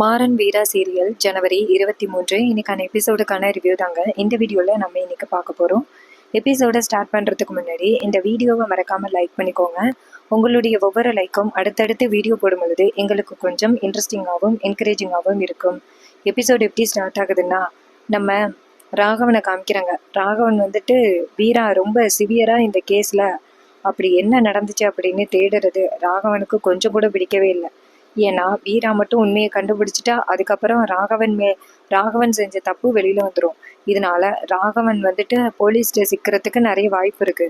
மாறன் வீரா serial ஜனவரி 23 இன்னைக்கான எபிசோடுக்கான review தாங்க இந்த வீடியோவில் நம்ம இன்னைக்கு பார்க்க போகிறோம். எபிசோடை ஸ்டார்ட் பண்ணுறதுக்கு முன்னாடி இந்த வீடியோவை மறக்காமல் லைக் பண்ணிக்கோங்க. உங்களுடைய ஒவ்வொரு லைக்கும் அடுத்தடுத்து வீடியோ போடும் பொழுது எங்களுக்கு கொஞ்சம் இன்ட்ரெஸ்டிங்காகவும் என்கரேஜிங்காகவும் இருக்கும். எபிசோடு எப்படி ஸ்டார்ட் ஆகுதுன்னா, நம்ம ராகவனை காமிக்கிறாங்க. ராகவன் வீரா ரொம்ப சிவியராக இந்த கேஸில் அப்படி என்ன நடந்துச்சு அப்படின்னு தேடுறது ராகவனுக்கு கொஞ்சம் கூட பிடிக்கவே இல்லை. ஏன்னா வீரா மட்டும் உண்மையை கண்டுபிடிச்சிட்டா அதுக்கப்புறம் ராகவன் செஞ்ச தப்பு வெளியில வந்துடும். இதனால ராகவன் போலீஸ்ட சிக்கிறதுக்கு நிறைய வாய்ப்பு இருக்கு.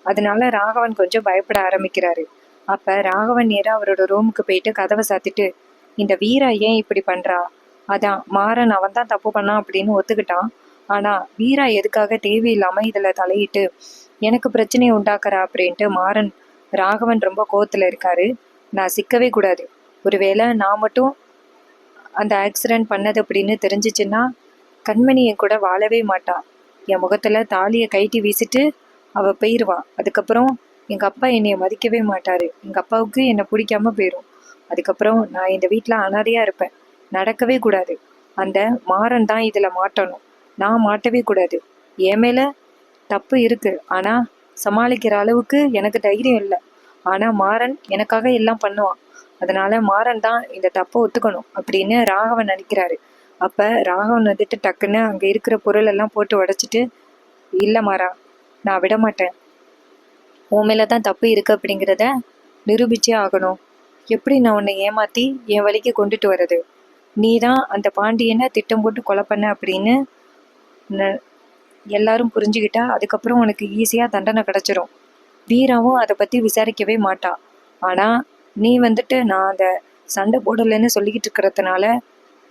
அதனால ராகவன் கொஞ்சம் பயப்பட ஆரம்பிக்கிறாரு. அப்ப ராகவன் நேரா அவரோட ரூமுக்கு போயிட்டு கதவை சாத்திட்டு, இந்த வீரா ஏன் இப்படி பண்றா, அதான் மாறன் அவன் தான் தப்பு பண்ணான் அப்படின்னு ஒத்துக்கிட்டான். ஆனா வீரா எதுக்காக தேவையில்லாம இதுல தலையிட்டு எனக்கு பிரச்சனையை உண்டாக்குறா அப்படின்ட்டு மாறன் ராகவன் ரொம்ப கோவத்துல இருக்காரு. நான் சிக்கவே கூடாது. ஒருவேளை நான் மட்டும் அந்த ஆக்சிடென்ட் பண்ணது அப்படின்னு தெரிஞ்சிச்சுன்னா கண்மணி என் கூட வாழவே மாட்டா. என் முகத்துல தாலியை கைட்டி வீசிட்டு அவ போயிடுவா. அதுக்கப்புறம் எங்க அப்பா என்னைய மதிக்கவே மாட்டாரு. எங்க அப்பாவுக்கு என்னை பிடிக்காம போயிடும். அதுக்கப்புறம் நான் இந்த வீட்டில் அனாதையா இருப்பேன். நடக்கவே கூடாது. அந்த மாறன் தான் இதுல மாட்டணும். நான் மாட்டவே கூடாது. என் மேல தப்பு இருக்கு, ஆனா சமாளிக்கிற அளவுக்கு எனக்கு தைரியம் இல்லை. ஆனா மாறன் எனக்காக எல்லாம் பண்ணுவான். அதனால மாறன் தான் இந்த தப்பை ஒத்துக்கணும் அப்படின்னு ராகவன் நினைக்கிறாரு. அப்ப ராகவன் டக்குன்னு அங்க இருக்கிற பொருள் எல்லாம் போட்டு உடைச்சிட்டு, இல்ல மாறா, நான் விட மாட்டேன். உன் மேலதான் தப்பு இருக்கு அப்படிங்கிறத நிரூபிச்சே ஆகணும். எப்படி நான் உன்னை ஏமாத்தி என் வழிக்கு கொண்டுட்டு வர்றது? நீ தான் அந்த பாண்டியனை திட்டம் போட்டு கொலை பண்ண அப்படின்னு எல்லாரும் புரிஞ்சுக்கிட்டா அதுக்கப்புறம் உனக்கு ஈஸியா தண்டனை கிடைச்சிரும். வீராவும் அதை பத்தி விசாரிக்கவே மாட்டா. ஆனா நீ நான் அந்த சண்டை போடலைன்னு சொல்லிக்கிட்டு இருக்கிறதுனால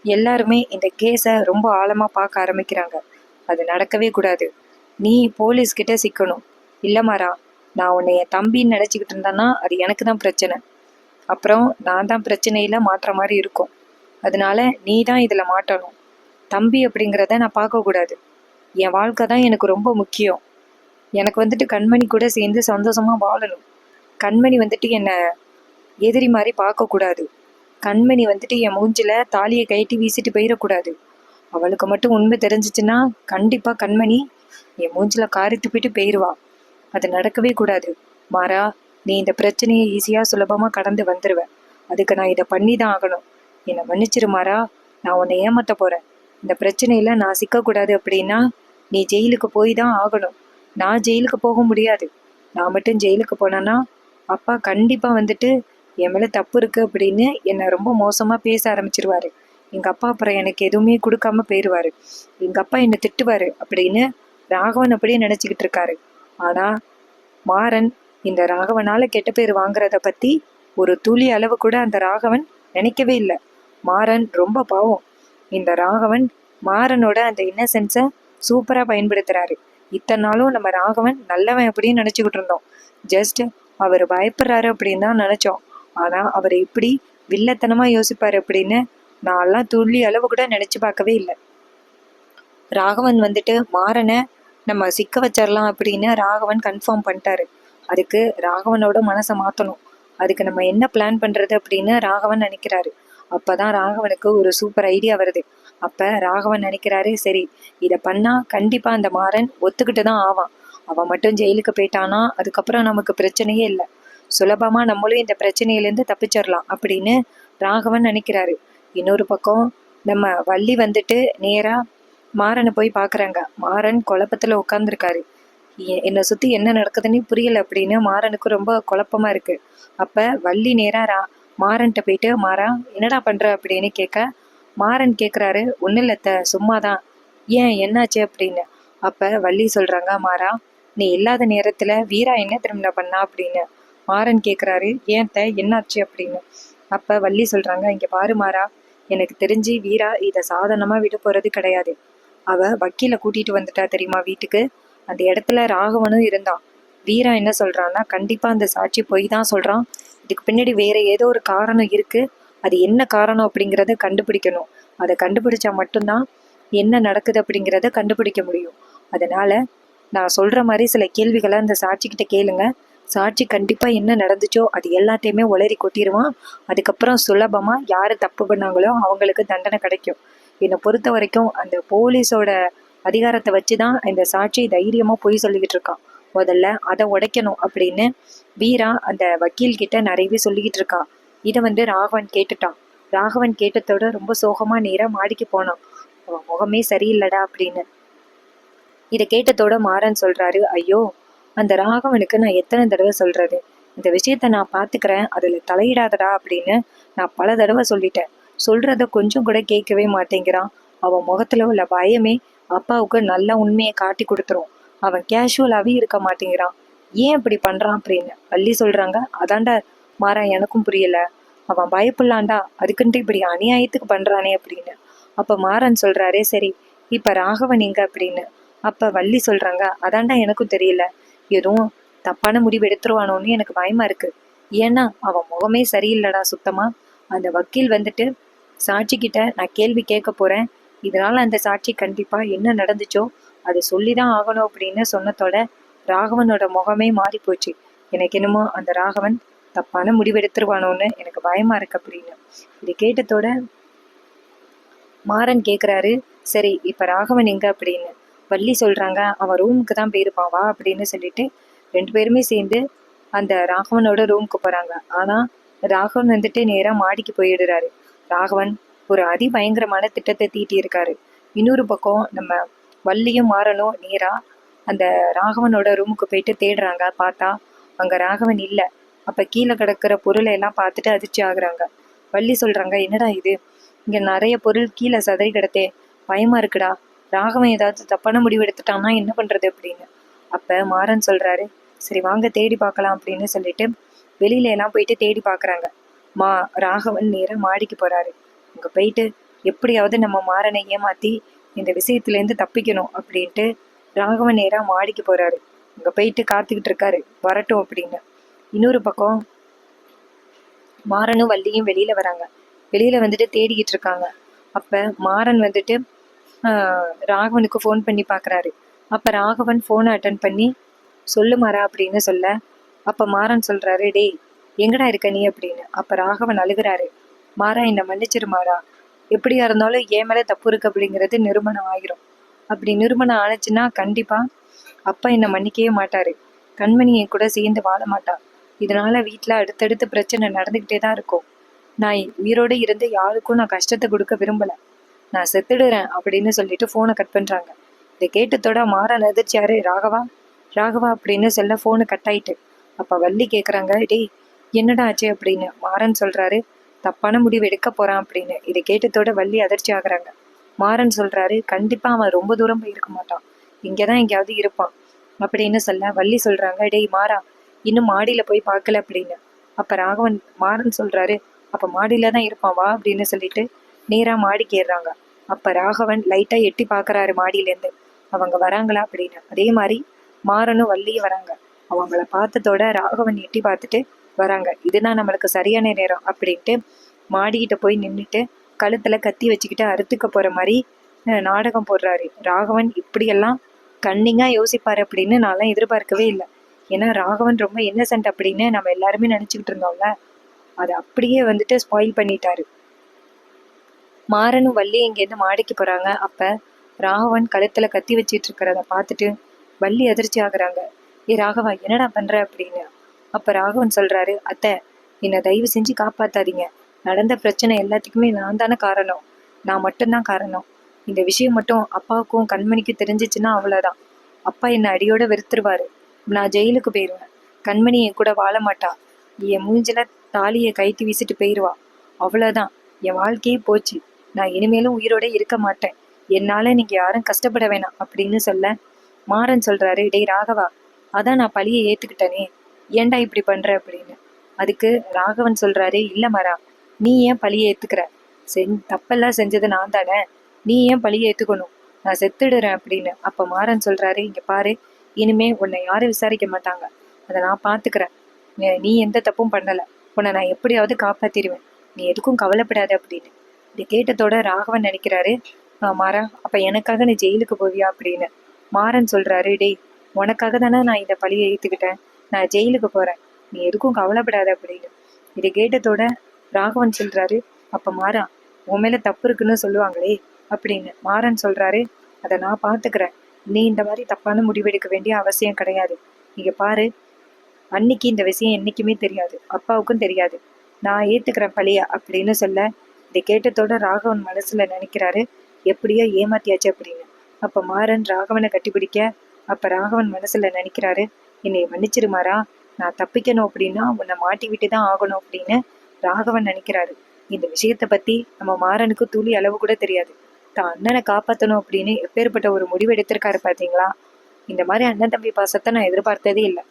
எல்லாருமே இந்த கேஸை ரொம்ப ஆழமா பார்க்க ஆரம்பிக்கிறாங்க. அது நடக்கவே கூடாது. நீ போலீஸ்கிட்ட சிக்கணும். இல்ல மாறா, நான் உன்னை என் தம்பின்னு நினைச்சுக்கிட்டு இருந்தானா அது எனக்கு தான் பிரச்சனை. அப்புறம் நான் தான் பிரச்சனையில மாற்ற மாதிரி இருக்கும். அதனால நீ தான் இதுல மாட்டணும். தம்பி அப்படிங்கிறத நான் பார்க்க கூடாது. என் வாழ்க்கை தான் எனக்கு ரொம்ப முக்கியம். எனக்கு கண்மணி கூட சேர்ந்து சந்தோஷமா வாழணும். கண்மணி என்னை எதிரி மாதிரி பார்க்கக்கூடாது. கண்மணி என் மூஞ்சில தாலியை கைட்டி வீசிட்டு போயிடக்கூடாது. அவளுக்கு மட்டும் உண்மை தெரிஞ்சிச்சுன்னா கண்டிப்பா கண்மணி என் மூஞ்சில காரி துப்பிட்டு போயிடுவா. அது நடக்கவே கூடாது. மாறா, நீ இந்த பிரச்சனையை ஈஸியா சுலபமா கடந்து வந்துருவ. அதுக்கு நான் இதை பண்ணி தான் ஆகணும். என்னை மன்னிச்சிரு மாறா, நான் உன்னை ஏமாத்த போறேன். இந்த பிரச்சனையில நான் சிக்கக்கூடாது அப்படின்னா நீ ஜெயிலுக்கு போய் தான் ஆகணும். நான் ஜெயிலுக்கு போக முடியாது. நான் மட்டும் ஜெயிலுக்கு போனேன்னா அப்பா கண்டிப்பா என் மேல தப்பு இருக்கு அப்படின்னு என்னை ரொம்ப மோசமா பேச ஆரம்பிச்சிருவாரு. எங்க அப்பா அப்புறம் எனக்கு எதுவுமே கொடுக்காம போயிடுவாரு. எங்க அப்பா என்னை திட்டுவாரு அப்படின்னு ராகவன் அப்படியே நினைச்சுக்கிட்டு இருக்காரு. ஆனா மாறன் இந்த ராகவனால கெட்ட பேர் வாங்குறத பத்தி ஒரு துளி அளவு கூட அந்த ராகவன் நினைக்கவே இல்லை. மாறன் ரொம்ப பாவம். இந்த ராகவன் மாறனோட அந்த இன்னசென்ஸை சூப்பரா பயன்படுத்துறாரு. இத்தனை நாளும் நம்ம ராகவன் நல்லவன் அப்படின்னு நினைச்சுக்கிட்டு இருந்தோம். ஜஸ்ட் அவர் பயப்படுறாரு அப்படின்னு தான் நினைச்சோம். ஆனா அவர் இப்படி வில்லத்தனமா யோசிப்பாரு அப்படின்னு நான்லாம் துள்ளி அளவு கூட நினைச்சு பார்க்கவே இல்லை. ராகவன் மாறனை நம்ம சிக்க வச்சிடலாம் அப்படின்னு ராகவன் கன்ஃபார்ம் பண்ணிட்டாரு. அதுக்கு ராகவனோட மனசை மாத்தணும். அதுக்கு நம்ம என்ன பிளான் பண்றது அப்படின்னு ராகவன் நினைக்கிறாரு. அப்பதான் ராகவனுக்கு ஒரு சூப்பர் ஐடியா வருது. அப்ப ராகவன் நினைக்கிறாரு, சரி இதை பண்ணா கண்டிப்பா அந்த மாறன் ஒத்துக்கிட்டு தான் ஆவான். அவன் மட்டும் ஜெயிலுக்கு போயிட்டானா அதுக்கப்புறம் நமக்கு பிரச்சனையே இல்லை. சுலபமா நம்மளும் இந்த பிரச்சனையிலேருந்து தப்பிச்சிடலாம் அப்படின்னு ராகவன் நினைக்கிறாரு. இன்னொரு பக்கம் நம்ம வள்ளி நேரா மாறனை போய் பாக்குறாங்க. மாறன் குழப்பத்துல உட்கார்ந்துருக்காரு. என்னை சுத்தி என்ன நடக்குதுன்னு புரியல அப்படின்னு மாறனுக்கு ரொம்ப குழப்பமா இருக்கு. அப்ப வள்ளி நேரா மாறன்ட்ட போயிட்டு, மாறா என்னடா பண்ற அப்படின்னு கேட்க, மாறன் கேக்குறாரு, ஒன்னும் இல்லத்த, சும்மாதான். ஏன் என்னாச்சு அப்படின்னு. அப்ப வள்ளி சொல்றாங்க, மாறா நீ இல்லாத நேரத்துல வீரா என்ன திரும்ப பண்ணா அப்படின்னு. மாறன் கேக்குறாரு, ஏன் என்னாச்சு அப்படின்னு. அப்ப வள்ளி சொல்றாங்க, இங்க பாரு மாறா, எனக்கு தெரிஞ்சு வீரா இத சாதாரணமா விட போறது கிடையாது. அவ வக்கீல கூட்டிட்டு வந்துட்டா தெரியுமா வீட்டுக்கு. அந்த இடத்துல ராகவனும் இருந்தான். வீரா என்ன சொல்றான்னா, கண்டிப்பா அந்த சாட்சி பொய் தான் சொல்றான். இதுக்கு பின்னாடி வேற ஏதோ ஒரு காரணம் இருக்கு. அது என்ன காரணம் அப்படிங்கிறத கண்டுபிடிக்கணும். அதை கண்டுபிடிச்சா மட்டும்தான் என்ன நடக்குது அப்படிங்கிறத கண்டுபிடிக்க முடியும். அதனால நான் சொல்ற மாதிரி சில கேள்விகளை அந்த சாட்சிக்கிட்ட கேளுங்க. சாட்சி கண்டிப்பா என்ன நடந்துச்சோ அது எல்லாத்தையுமே உளறி கொட்டிடுவான். அதுக்கப்புறம் சுலபமா யாரு தப்பு பண்ணாங்களோ அவங்களுக்கு தண்டனை கிடைக்கும். என்னை பொறுத்த வரைக்கும் அந்த போலீஸோட அதிகாரத்தை வச்சுதான் இந்த சாட்சி தைரியமா பொய் சொல்லிக்கிட்டு இருக்கான். முதல்ல அதை உடைக்கணும் அப்படின்னு வீரா அந்த வக்கீல் கிட்ட நிறையவே சொல்லிக்கிட்டு இருக்கான். இதை ராகவன் கேட்டுட்டான். ராகவன் கேட்டதோட ரொம்ப சோகமா நேரா மாடிக்கு போனான். அவன் முகமே சரியில்லடா அப்படின்னு. இதை கேட்டதோட மாறன் சொல்றாரு, ஐயோ, அந்த ராகவனுக்கு நான் எத்தனை தடவை சொல்றது, இந்த விஷயத்த நான் பாத்துக்கிறேன், அதுல தலையிடாதடா அப்படின்னு நான் பல தடவை சொல்லிட்டேன். சொல்றத கொஞ்சம் கூட கேட்கவே மாட்டேங்கிறான். அவன் முகத்துல உள்ள பயமே அப்பாவுக்கு நல்ல உண்மையை காட்டி கொடுத்துரும். அவன் கேஷுவலாவே இருக்க மாட்டேங்கிறான். ஏன் இப்படி பண்றான் அப்படின்னு வள்ளி சொல்றாங்க. அதாண்டா மாறா, எனக்கும் புரியல. அவன் பயப்படலாண்டா, அதுக்குன்ட்டு இப்படி அநியாயத்துக்கு பண்றானே அப்படின்னு. அப்ப மாறன் சொல்றாரு, சரி இப்ப ராகவன் எங்க அப்படின்னு. அப்ப வள்ளி சொல்றாங்க, அதாண்டா எனக்கும் தெரியல. எதுவும் தப்பான முடிவு எடுத்துருவானோன்னு எனக்கு பயமா இருக்கு. ஏன்னா அவன் முகமே சரியில்லடா சுத்தமா. அந்த வக்கீல் சாட்சி கிட்ட நான் கேள்வி கேட்க போறேன், இதனால அந்த சாட்சி கண்டிப்பா என்ன நடந்துச்சோ அதை சொல்லிதான் ஆகணும் அப்படின்னு சொன்னதோட ராகவனோட முகமே மாறி போச்சு. எனக்கு என்னமோ அந்த ராகவன் தப்பான முடிவு எடுத்துருவானோன்னு எனக்கு பயமா இருக்கு அப்படின்னு. இது கேட்டதோட மாறன் கேக்குறாரு, சரி இப்ப ராகவன் எங்க அப்படின்னு. வள்ளி சொல்றாங்க, அவன் ரூமுக்கு தான் போயிருப்பான் வா அப்படின்னு சொல்லிட்டு 2 பேருமே சேர்ந்து அந்த ராகவனோட ரூமுக்கு போறாங்க. ஆனா ராகவன் நேரா மாடிக்கு போயிடுறாரு. ராகவன் ஒரு அதிபயங்கரமான திட்டத்தை தீட்டி இருக்காரு. இன்னொரு பக்கம் நம்ம வள்ளியும் மாறனும் நேரா அந்த ராகவனோட ரூமுக்கு போயிட்டு தேடுறாங்க. பார்த்தா அங்க ராகவன் இல்ல. அப்ப கீழே கிடக்குற பொருளை எல்லாம் பார்த்துட்டு அதிர்ச்சி ஆகுறாங்க. வள்ளி சொல்றாங்க, என்னடா இது, இங்க நிறைய பொருள் கீழே சதறி கிடத்தே, பயமா இருக்குடா, ராகவன் ஏதாவது தப்பான முடிவு எடுத்துட்டான்னா என்ன பண்றது அப்படின்னு. அப்ப மாறன் சொல்றாரு, சரி வாங்க தேடி பார்க்கலாம் அப்படின்னு சொல்லிட்டு வெளியில எல்லாம் போயிட்டு தேடி பாக்குறாங்க. ராகவன் நேரா மாடிக்கு போறாரு. அங்க போயிட்டு எப்படியாவது நம்ம மாறனை ஏமாத்தி இந்த விஷயத்துல இருந்து தப்பிக்கணும் அப்படின்ட்டு ராகவன் நேரா மாடிக்கு போறாரு. அங்க போயிட்டு காத்துக்கிட்டு இருக்காரு வரட்டும் அப்படின்னு. இன்னொரு பக்கம் மாறனும் வள்ளியும் வெளியில வராங்க. வெளியில தேடிக்கிட்டு இருக்காங்க. அப்ப மாறன் ராகவனுக்கு ஃபோன் பண்ணி பாக்குறாரு. அப்ப ராகவன் போனை அட்டன் பண்ணி சொல்லு மாறா அப்படின்னு சொல்ல, அப்ப மாறன் சொல்றாரு, டேய் எங்கடா இருக்க நீ அப்படின்னு. அப்ப ராகவன் அழுகுறாரு, மாறா என்னை மன்னிச்சிரு மாறா, எப்படியா இருந்தாலும் ஏன் மேல தப்பு இருக்கு அப்படிங்கிறது நிரூபணம் ஆகிரும். அப்படி நிரூபணம் ஆனிச்சுன்னா கண்டிப்பா அப்பா என்னை மன்னிக்கவே மாட்டாரு, கண்மணி என் கூட சேர்ந்து வாழ மாட்டா. இதனால வீட்டுல அடுத்தடுத்து பிரச்சனை நடந்துகிட்டே தான் இருக்கும். நான் உயிரோடு இருந்து யாருக்கும் நான் கஷ்டத்தை கொடுக்க விரும்பல, நான் செத்துடுறேன் அப்படின்னு சொல்லிட்டு போனை கட் பண்றாங்க. இதை கேட்டதோட மாறன் எதிர்ச்சியாரு, ராகவா ராகவா அப்படின்னு சொல்ல போனு கட் ஆயிட்டு. அப்ப வள்ளி கேக்குறாங்க, டேய் என்னடா ஆச்சு அப்படின்னு. மாறன் சொல்றாரு, தப்பான முடிவு எடுக்க போறான் அப்படின்னு. இதை கேட்டதோட வள்ளி அதிர்ச்சி ஆகுறாங்க. மாறன் சொல்றாரு, கண்டிப்பா அவன் ரொம்ப தூரம் போயிருக்க மாட்டான், இங்கதான் எங்கேயாவது இருப்பான் அப்படின்னு சொல்ல வள்ளி சொல்றாங்க, டேய் மாறா, இன்னும் மாடியில போய் பார்க்கல அப்படின்னு. அப்ப மாறன் சொல்றாரு, அப்ப மாடியில தான் இருப்பான் வா அப்படின்னு சொல்லிட்டு நேரா மாடிக்கு ஏறுறாங்க. அப்ப ராகவன் லைட்டா எட்டி பாக்குறாரு மாடியில இருந்து, அவங்க வராங்களா அப்படின்னு. அதே மாதிரி மாறனும் வள்ளியும் வராங்க. அவங்கள பார்த்ததோட ராகவன் எட்டி பார்த்துட்டு வராங்க. இதுதான் நம்மளுக்கு சரியான நேரம் அப்படின்ட்டு மாடிக்கிட்ட போய் நின்றுட்டு கழுத்துல கத்தி வச்சுக்கிட்டு அறுத்துக்க போற மாதிரி நாடகம் போடுறாரு. ராகவன் இப்படியெல்லாம் கன்னிங்கா யோசிப்பாரு அப்படின்னு நான்லாம் எதிர்பார்க்கவே இல்லை. ஏன்னா ராகவன் ரொம்ப இன்னசென்ட் அப்படின்னு நம்ம எல்லாருமே நினைச்சுக்கிட்டு இருந்தோம்ல, அதை அப்படியே ஸ்பாயில் பண்ணிட்டாரு. மாறனும் வள்ளி இங்கேருந்து மாடிக்கு போறாங்க. அப்ப ராகவன் கழுத்துல கத்தி வச்சிட்டு இருக்கிறத பார்த்துட்டு வள்ளி அதிர்ச்சி ஆகுறாங்க. ஏ ராகவா, என்னடா பண்ற அப்படின்னு. அப்ப ராகவன் சொல்றாரு, அத்தை என்னை தயவு செஞ்சு காப்பாத்தாதீங்க, நடந்த பிரச்சனை எல்லாத்துக்குமே நான் தானே காரணம், நான் மட்டும்தான் காரணம். இந்த விஷயம் மட்டும் அப்பாவுக்கும் கண்மணிக்கும் தெரிஞ்சிச்சுன்னா அவ்வளவுதான், அப்பா என்னை அடியோட வெறுத்துருவாரு, நான் ஜெயிலுக்கு போயிடுவேன், கண்மணி என் கூட வாழ மாட்டா, என் மூஞ்சில தாலியை கைட்டு வீசிட்டு போயிடுவா, அவ்வளவுதான், என் வாழ்க்கையே போச்சு, நான் இனிமேலும் உயிரோட இருக்க மாட்டேன், என்னால நீங்க யாரும் கஷ்டப்பட வேணாம் அப்படின்னு சொல்ல மாறன் சொல்றாரு, டேய் ராகவா, அதான் நான் பழியை ஏத்துக்கிட்டனே, ஏன்டா இப்படி பண்ற அப்படின்னு. அதுக்கு ராகவன் சொல்றாரு, இல்ல மாறா, நீ ஏன் பழியை ஏத்துக்கிற, தப்பெல்லாம் செஞ்சது நான் தானே, நீ ஏன் பழியை ஏத்துக்கணும், நான் செத்துடுறேன் அப்படின்னு. அப்ப மாறன் சொல்றாரு, இங்க பாரு, இனிமே உன்னை யாரும் விசாரிக்க மாட்டாங்க, அதை நான் பாத்துக்கிறேன், நீ எந்த தப்பும் பண்ணல, உன்னை நான் எப்படியாவது காப்பாத்திடுவேன், நீ எதுக்கும் கவலைப்படாத அப்படின்னு. இதை கேட்டதோட ராகவன் நினைக்கிறாரு, மாறா, அப்ப எனக்காக நீ ஜெயிலுக்கு போவியா அப்படின்னு. மாறன் சொல்றாரு, டேய் உனக்காக தானே நான் இந்த பழியை ஏத்துக்கிட்டேன், நான் ஜெயிலுக்கு போறேன், நீ எதுக்கும் கவலைப்படாத அப்படின்னு. இதை கேட்டதோட ராகவன் சொல்றாரு, அப்ப மாறா உன் மேல தப்பு இருக்குன்னு சொல்லுவாங்களே அப்படின்னு. மாறன் சொல்றாரு, அதை நான் பாத்துக்கிறேன், நீ இந்த மாதிரி தப்பான முடிவெடுக்க வேண்டிய அவசியம் கிடையாது. நீங்க பாரு, அன்னைக்கு இந்த விஷயம் என்னைக்குமே தெரியாது, அப்பாவுக்கும் தெரியாது, நான் ஏத்துக்கிறேன் பழிய அப்படின்னு சொல்ல, இதை கேட்டதோட ராகவன் மனசுல நினைக்கிறாரு, எப்படியோ ஏமாத்தியாச்சு அப்படின்னு. அப்ப மாறன் ராகவனை கட்டிப்பிடிக்க, அப்ப ராகவன் மனசுல நினைக்கிறாரு, என்னை மன்னிச்சிருமாறா, நான் தப்பிக்கணும் அப்படின்னா உன்னை மாட்டி விட்டுதான் ஆகணும் அப்படின்னு ராகவன் நினைக்கிறாரு. இந்த விஷயத்த பத்தி நம்ம மாறனுக்கு துளி அளவு கூட தெரியாது. தான் அண்ணனை காப்பாத்தணும் அப்படின்னு எப்பேற்பட்ட ஒரு முடிவு எடுத்திருக்காரு பாத்தீங்களா. இந்த மாதிரி அண்ணன் தம்பி பாசத்தை நான் எதிர்பார்த்ததே இல்லை.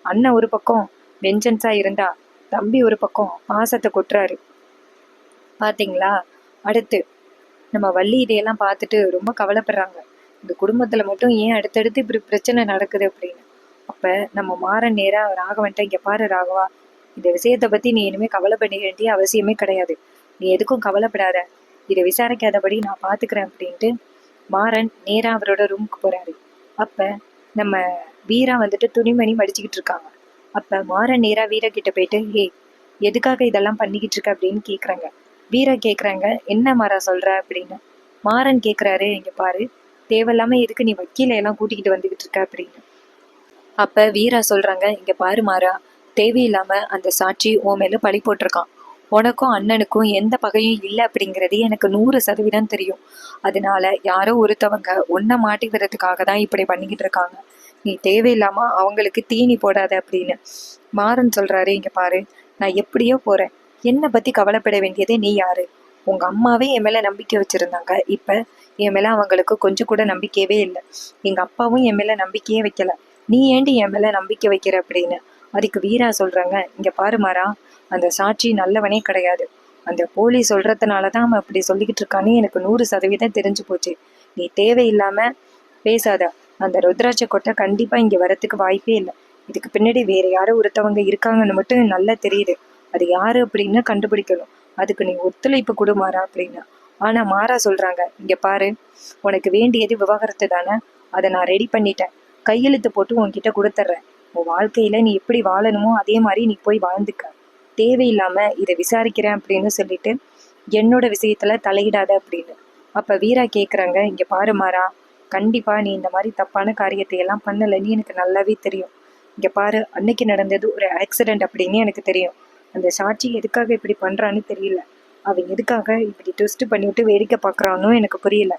அண்ணன் ஒரு பக்கம் வெஞ்சன்ஸா இருந்தா, தம்பி ஒரு பக்கம் பாசத்தை கொட்டுறாரு பாத்தீங்களா. அடுத்து நம்ம வள்ளி இதையெல்லாம் பார்த்துட்டு ரொம்ப கவலைப்படுறாங்க. இந்த குடும்பத்துல மட்டும் ஏன் அடுத்தடுத்து இப்படி பிரச்சனை நடக்குது அப்படின்னு. அப்ப நம்ம மாறன் நேரா ராகவன்ட்ட, இங்க பாரு ராகவா, இந்த விஷயத்த பத்தி நீ இனிமே கவலைப்பட வேண்டிய அவசியமே கிடையாது, நீ எதுக்கும் கவலைப்படாத, இதை விசாரிக்காதபடி நான் பாத்துக்கிறேன் அப்படின்ட்டு மாறன் நேரா அவரோட ரூமுக்கு போறாரு. அப்ப நம்ம வீரா வந்துட்டு துணிமணி மடிச்சுக்கிட்டு இருக்காங்க. அப்ப மாறன் நேரா வீரா கிட்ட போயிட்டு, ஹே, எதுக்காக இதெல்லாம் பண்ணிக்கிட்டு இருக்க அப்படின்னு கேக்குறாங்க. வீரா கேக்குறாங்க, என்ன மாறா சொல்ற அப்படின்னு. மாறன் கேக்குறாரு, இங்க பாரு, தேவையில்லாம எதுக்கு நீ வக்கீல எல்லாம் கூட்டிக்கிட்டு வந்துகிட்டு இருக்க அப்படின்னு. அப்ப வீரா சொல்றாங்க, இங்க பாரு மாறா, தேவையில்லாம அந்த சாட்சி உன் மேல பழி போட்டிருக்கான். உனக்கும் அண்ணனுக்கும் எந்த பகையும் இல்லை அப்படிங்கிறது எனக்கு 100% தெரியும். அதனால யாரோ ஒருத்தவங்க உன்னை மாட்டி வர்றதுக்காக தான் இப்படி பண்ணிக்கிட்டு இருக்காங்க. நீ தேவையில்லாம அவங்களுக்கு தீனி போடாத அப்படின்னு. மாறன் சொல்றாரு, இங்க பாரு, நான் எப்படியோ போறேன், என்னை பத்தி கவலைப்பட வேண்டியதே நீ யாரு. உங்க அம்மாவே என் மேல நம்பிக்கை வச்சிருந்தாங்க, இப்ப என் மேல அவங்களுக்கு கொஞ்சம் கூட நம்பிக்கையவே இல்லை. எங்க அப்பாவும் என் மேல நம்பிக்கையே வைக்கல, நீ ஏண்டி என் மேல நம்பிக்கை வைக்கிற அப்படின்னு. அதுக்கு வீரா சொல்றாங்க, இங்க பாரு மாறா, அந்த சாட்சி நல்லவனே கிடையாது. அந்த போலீஸ் சொல்றதுனாலதான் அவன் அப்படி சொல்லிக்கிட்டு இருக்கான்னு எனக்கு 100% தெரிஞ்சு போச்சு. நீ தேவையில்லாம பேசாத. அந்த ருத்ராட்ச கொட்டை கண்டிப்பா இங்க வரத்துக்கு வாய்ப்பே இல்லை. இதுக்கு பின்னாடி வேற யாரோ ஒருத்தவங்க இருக்காங்கன்னு மட்டும் நல்லா தெரியுது. அது யாரு அப்படின்னு கண்டுபிடிக்கணும். அதுக்கு நீ ஒத்துழைப்பு கொடு மாறா அப்படின்னு. ஆனா மாறா சொல்றாங்க, இங்க பாரு, உனக்கு வேண்டியது விவாகரத்து தானே, அதை நான் ரெடி பண்ணிட்டேன், கையெழுத்து போட்டு உன்கிட்ட கொடுத்துட்றேன். உன் வாழ்க்கையில நீ எப்படி வாழணுமோ அதே மாதிரி நீ போய் வாழ்ந்துக்க. தேவையில்லாம இதை விசாரிக்கிறேன் அப்படின்னு சொல்லிட்டு என்னோட விஷயத்துல தலையிடாத அப்படின்னு. அப்ப வீரா கேக்குறாங்க, இங்க பாரு மாறா, கண்டிப்பா நீ இந்த மாதிரி தப்பான காரியத்தை எல்லாம் பண்ணலன்னு எனக்கு நல்லாவே தெரியும். இங்க பாரு, அன்னைக்கு நடந்தது ஒரு ஆக்சிடென்ட் அப்படின்னு எனக்கு தெரியும். அந்த சாட்சி எதுக்காக இப்படி பண்றான்னு தெரியல. அவன் எதுக்காக இப்படி ட்விஸ்ட் பண்ணிவிட்டு வேடிக்கை பாக்குறான்னு எனக்கு புரியல.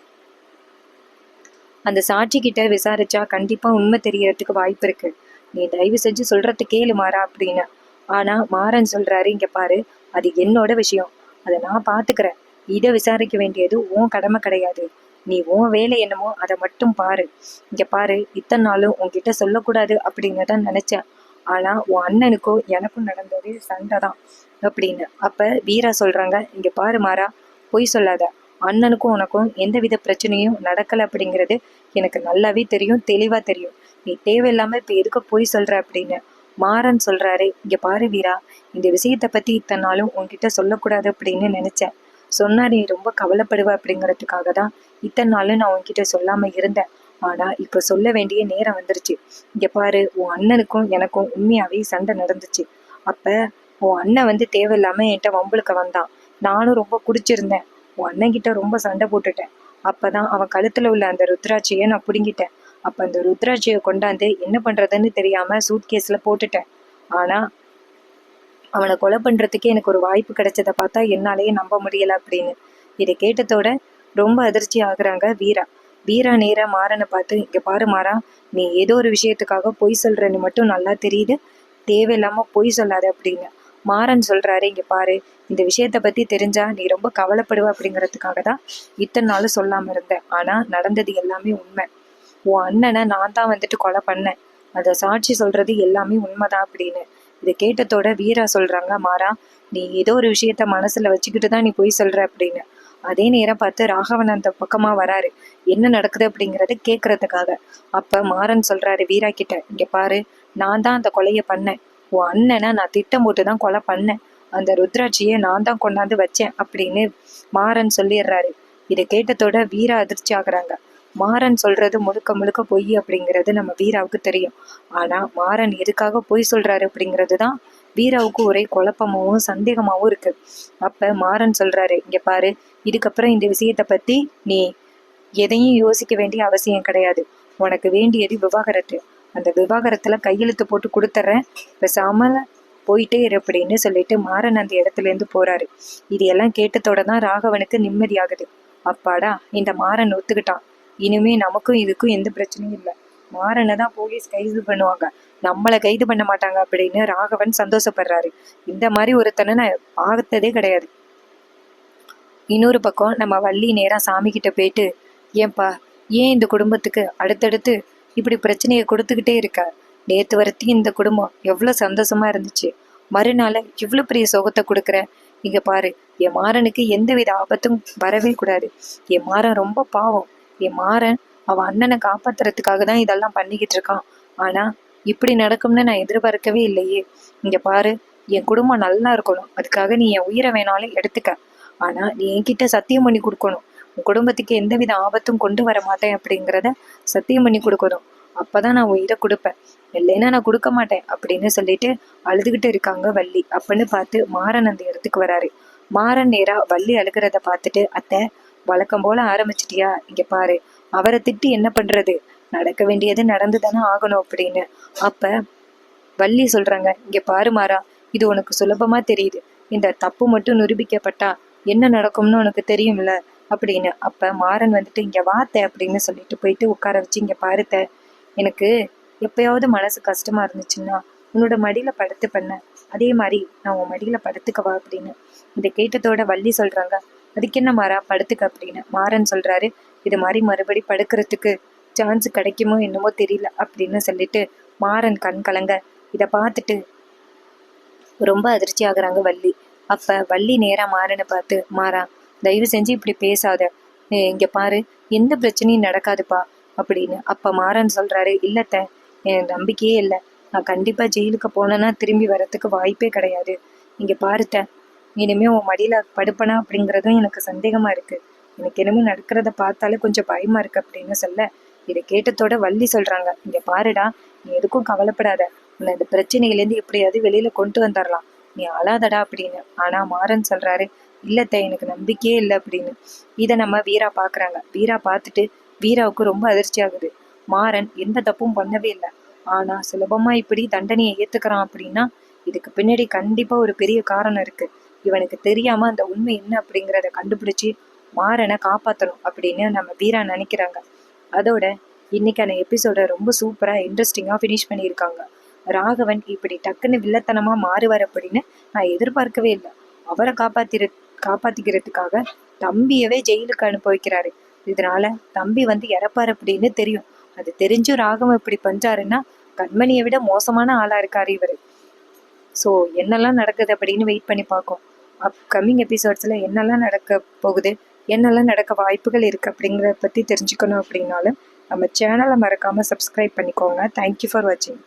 அந்த சாட்சி கிட்ட விசாரிச்சா கண்டிப்பா உண்மை தெரியறதுக்கு வாய்ப்பு இருக்கு. நீ தயவு செஞ்சு சொல்றது கேளு மாறா அப்படின்னு. ஆனா மாறன் சொல்றாரு, இங்க பாரு, அது என்னோட விஷயம், அதை நான் பாத்துக்கிறேன், இதை விசாரிக்க வேண்டியது உன் கடமை கிடையாது. நீ உன் வேலை என்னமோ அதை மட்டும் பாரு. இங்க பாரு, இத்தனை நாளும் உன்கிட்ட சொல்லக்கூடாது அப்படின்னு தான் நினைச்சேன். ஆனா உன் அண்ணனுக்கும் எனக்கும் நடந்தது சண்டை தான் அப்படின்னு. அப்ப வீரா சொல்றாங்க, இங்க பாரு மாறா, பொய் சொல்லாத, அண்ணனுக்கும் உனக்கும் எந்தவித பிரச்சனையும் நடக்கல அப்படிங்கிறது எனக்கு நல்லாவே தெரியும், தெளிவா தெரியும். நீ தேவையில்லாம இப்ப எதுக்கு பொய் சொல்ற அப்படின்னு. மாறன் சொல்றாரு, இங்க பாரு வீரா, இந்த விஷயத்த பத்தி இத்தனை நாளும் உன்கிட்ட சொல்லக்கூடாது அப்படின்னு நினைச்சேன். சொன்னா நீ ரொம்ப கவலைப்படுவ அப்படிங்கிறதுக்காக தான் இத்தனை நாளும் நான் உன்கிட்ட சொல்லாம இருந்தேன். ஆனா இப்ப சொல்ல வேண்டிய நேரம் வந்துருச்சு. இங்க பாரு, உன் அண்ணனுக்கும் எனக்கும் உண்மையாவே சண்டை நடந்துச்சு. அப்ப உன் அண்ணன் வந்து தேவையில்லாம என்கிட்ட வம்புழுக்க வந்தான். நானும் ரொம்ப குடிச்சிருந்தேன். உன் அண்ணன் கிட்ட ரொம்ப சண்டை போட்டுட்டேன். அப்பதான் அவன் கழுத்துல உள்ள அந்த ருத்ராட்சியை நான் புடுங்கிட்டேன். அப்ப அந்த ருத்ராட்சியை கொண்டாந்து என்ன பண்றதுன்னு தெரியாம சூட்கேஸ்ல போட்டுட்டேன். ஆனா அவனை கொலை பண்றதுக்கு எனக்கு ஒரு வாய்ப்பு கிடைச்சதை பார்த்தா என்னாலேயே நம்ப முடியல அப்படின்னு. இதை கேட்டதோட ரொம்ப அதிர்ச்சி ஆகுறாங்க வீரா. வீரா நேரா மாறனை பார்த்து, இங்க பாரு மாறா, நீ ஏதோ ஒரு விஷயத்துக்காக பொய் சொல்றன்னு மட்டும் நல்லா தெரியுது, தேவையில்லாம பொய் சொல்லாத அப்படின்னு. மாறன் சொல்றாரு, இங்க பாரு, இந்த விஷயத்த பத்தி தெரிஞ்சா நீ ரொம்ப கவலைப்படுவ அப்படிங்கிறதுக்காக தான் இத்தனை நாளும் சொல்லாம இருந்தேன். ஆனா நடந்தது எல்லாமே உண்மை. உன் அண்ணனை நான் தான் வந்துட்டு கொலை பண்ணேன். அந்த சாட்சி சொல்றது எல்லாமே உண்மைதான் அப்படின்னு. இதை கேட்டதோட வீரா சொல்றாங்க, மாறா, நீ ஏதோ ஒரு விஷயத்த மனசுல வச்சுக்கிட்டு தான் நீ பொய் சொல்ற அப்படின்னு. அதே நேரம் பார்த்து ராகவன் அந்த பக்கமா வராரு, என்ன நடக்குது அப்படிங்கறத கேட்கறதுக்காக. அப்ப மாறன் சொல்றாரு வீரா கிட்ட, இங்க பாரு, நான் தான் அந்த கொலையை பண்ணேன். உன் அண்ணனை நான் திட்டம் போட்டு தான் கொலை பண்ணேன். அந்த ருத்ராட்சியை நான் தான் கொண்டாந்து வச்சேன் அப்படின்னு மாறன் சொல்லிடுறாரு. இதை கேட்டதோட வீரா அதிர்ச்சி ஆகுறாங்க. மாறன் சொல்றது முழுக்க முழுக்க பொய் அப்படிங்கிறது நம்ம வீராவுக்கு தெரியும். ஆனா மாறன் எதுக்காக பொய் சொல்றாரு அப்படிங்கிறது தான் வீராவுக்கு ஒரே குழப்பமாவும் சந்தேகமாவும் இருக்கு. அப்ப மாறன் சொல்றாரு, இங்க பாரு, இதுக்கப்புறம் இந்த விஷயத்த பத்தி நீ எதையும் யோசிக்க வேண்டிய அவசியம் கிடையாது. உனக்கு வேண்டியது விவாகரத்து. அந்த விவாகரத்துல கையெழுத்து போட்டு கொடுத்துட்றேன், பேசாம போயிட்டே இரு அப்படின்னு சொல்லிட்டு மாறன் அந்த இடத்துல இருந்து போறாரு. இது எல்லாம் கேட்டதோட தான் ராகவனுக்கு நிம்மதியாகுது. அப்பாடா, இந்த மாறன் ஒத்துக்கிட்டான், இனிமே நமக்கும் இதுக்கும் எந்த பிரச்சனையும் இல்லை. மாறனை தான் போலீஸ் கைது பண்ணுவாங்க, நம்மளை கைது பண்ண மாட்டாங்க அப்படின்னு ராகவன் சந்தோஷப்படுறாரு. இந்த மாதிரி ஒருத்தனை நான் பார்த்ததே கிடையாது. இன்னொரு பக்கம் நம்ம வள்ளி நேரா சாமி கிட்ட போயிட்டு, ஏன்பா, ஏன் இந்த குடும்பத்துக்கு அடுத்தடுத்து இப்படி பிரச்சனையை கொடுத்துக்கிட்டே இருக்க? நேத்து வரைக்கும் இந்த குடும்பம் எவ்வளவு சந்தோஷமா இருந்துச்சு, மறுநாள் இவ்வளவு பெரிய சோகத்தை கொடுக்குற. இங்க பாரு, என் மாறனுக்கு எந்தவித ஆபத்தும் வரவே கூடாது. என் மாறன் ரொம்ப பாவம். என் மாறன் அவன் அண்ணனை காப்பாத்துறதுக்காக தான் இதெல்லாம் பண்ணிக்கிட்டு இருக்கான். ஆனா இப்படி நடக்கும்னு நான் எதிர்பார்க்கவே இல்லையே. இங்க பாரு, என் குடும்பம் நல்லா இருக்கணும், அதுக்காக நீ என் உயிரை வேணாலும் எடுத்துக்க. ஆனா நீ என்கிட்ட சத்தியம் பண்ணி கொடுக்கணும், உன் குடும்பத்துக்கு எந்தவித ஆபத்தும் கொண்டு வர மாட்டேன் அப்படிங்கிறத சத்தியம் பண்ணி கொடுக்கணும். அப்பதான் நான் உயிரை கொடுப்பேன், இல்லைன்னா நான் கொடுக்க மாட்டேன் அப்படின்னு சொல்லிட்டு அழுதுகிட்டு இருக்காங்க வள்ளி. அப்படின்னு பார்த்து மாறன் அந்த இடத்துக்கு வராரு. மாறன் நேரா வள்ளி அழுகிறத பார்த்துட்டு, அத்தை, வழக்கம் போல ஆரம்பிச்சிட்டியா? இங்க பாரு, அவரை திட்டி என்ன பண்றது, நடக்க வேண்டியது நடந்து தானே ஆகணும் அப்படின்னு. அப்ப வள்ளி சொல்றாங்க, இங்க பாரு மாறா, இது உனக்கு சுலபமா தெரியுது, இந்த தப்பு மட்டும் நிரூபிக்கப்பட்டா என்ன நடக்கும்னு உனக்கு தெரியும்ல அப்படின்னு. அப்ப மாறன் வந்துட்டு, இங்க வாத்த அப்படின்னு சொல்லிட்டு போயிட்டு உட்கார வச்சு, இங்க பாருத்த, எனக்கு எப்பயாவது மனசு கஷ்டமா இருந்துச்சுன்னா உன்னோட மடியில படுத்து பண்ண, அதே மாதிரி நான் உன் மடியில படுத்துக்கவா அப்படின்னு. இதை கேட்டதோட வள்ளி சொல்றாங்க, அதுக்கு என்ன மாறா, படுத்துக்க அப்படின்னு. மாறன் சொல்றாரு, இது மாதிரி மறுபடி படுக்கிறதுக்கு சான்ஸ் கிடைக்குமோ என்னமோ தெரியல அப்படின்னு சொல்லிட்டு மாறன் கண் கலங்க. இதை பார்த்துட்டு ரொம்ப அதிர்ச்சி ஆகுறாங்க வள்ளி. அப்ப வள்ளி நேரா மாறனை பார்த்து, மாறா, தயவு செஞ்சு இப்படி பேசாத, இங்க பாரு, எந்த பிரச்சனையும் நடக்காதுப்பா அப்படின்னு. அப்ப மாறன் சொல்றாரு, இல்லத்த, என் நம்பிக்கையே இல்லை, நான் கண்டிப்பா ஜெயிலுக்கு போனேன்னா திரும்பி வரத்துக்கு வாய்ப்பே கிடையாது. இங்க பாருத்த, இனிமே உன் மடியில படுப்பனா அப்படிங்கறதும் எனக்கு சந்தேகமா இருக்கு, எனக்கு என்னமோ நடக்கிறத பார்த்தாலே கொஞ்சம் பயமா இருக்கு அப்படின்னு சொல்ல. இதை கேட்டதோட வள்ளி சொல்றாங்க, இங்க பாருடா, நீ எதுக்கும் கவலைப்படாத, உன்னை இந்த பிரச்சனையிலேருந்து எப்படியாவது வெளியில கொண்டு வந்துடலாம், நீ அழாதடா அப்படின்னு. ஆனா மாறன் சொல்றாரு, இல்லத்த, எனக்கு நம்பிக்கையே இல்லை அப்படின்னு. இதை நம்ம வீரா பாக்குறாங்க. வீரா பார்த்துட்டு வீராவுக்கு ரொம்ப அதிர்ச்சி ஆகுது. மாறன் எந்த தப்பும் பண்ணவே இல்லை, ஆனா சுலபமா இப்படி தண்டனையை ஏத்துக்கிறான் அப்படின்னா இதுக்கு பின்னாடி கண்டிப்பா ஒரு பெரிய காரணம் இருக்கு. இவனுக்கு தெரியாம அந்த உண்மை என்ன அப்படிங்கிறத கண்டுபிடிச்சு மாறனை காப்பாத்தணும் அப்படின்னு நம்ம வீரா நினைக்கிறாங்க. அதோட இன்னைக்கான எபிசோட ரொம்ப சூப்பரா இன்ட்ரெஸ்டிங்கா ஃபினிஷ் பண்ணியிருக்காங்க. ராகவன் இப்படி டக்குன்னு வில்லத்தனமா மாறுவார் அப்படின்னு நான் எதிர்பார்க்கவே இல்லை. அவரை காப்பாத்திக்கிறதுக்காக தம்பியவே ஜெயிலுக்கு அனுப்ப வைக்கிறாரு. இதனால தம்பி வந்து இறப்பாரு அப்படின்னு தெரியும். அது தெரிஞ்சும் ராகவன் இப்படி பண்றாருன்னா கண்மணியை விட மோசமான ஆளா இருக்காரு இவரு. ஸோ என்னெல்லாம் நடக்குது அப்படின்னு வெயிட் பண்ணி பார்க்கும். அப்கமிங் எபிசோட்ஸ்ல என்னெல்லாம் நடக்க போகுது, என்னெல்லாம் நடக்க வாய்ப்புகள் இருக்கு அப்படிங்கிறத பத்தி தெரிஞ்சுக்கணும் அப்படின்னாலும் நம்ம சேனலை மறக்காம சப்ஸ்கிரைப் பண்ணிக்கோங்க. தேங்க்யூ ஃபார் வாட்சிங்.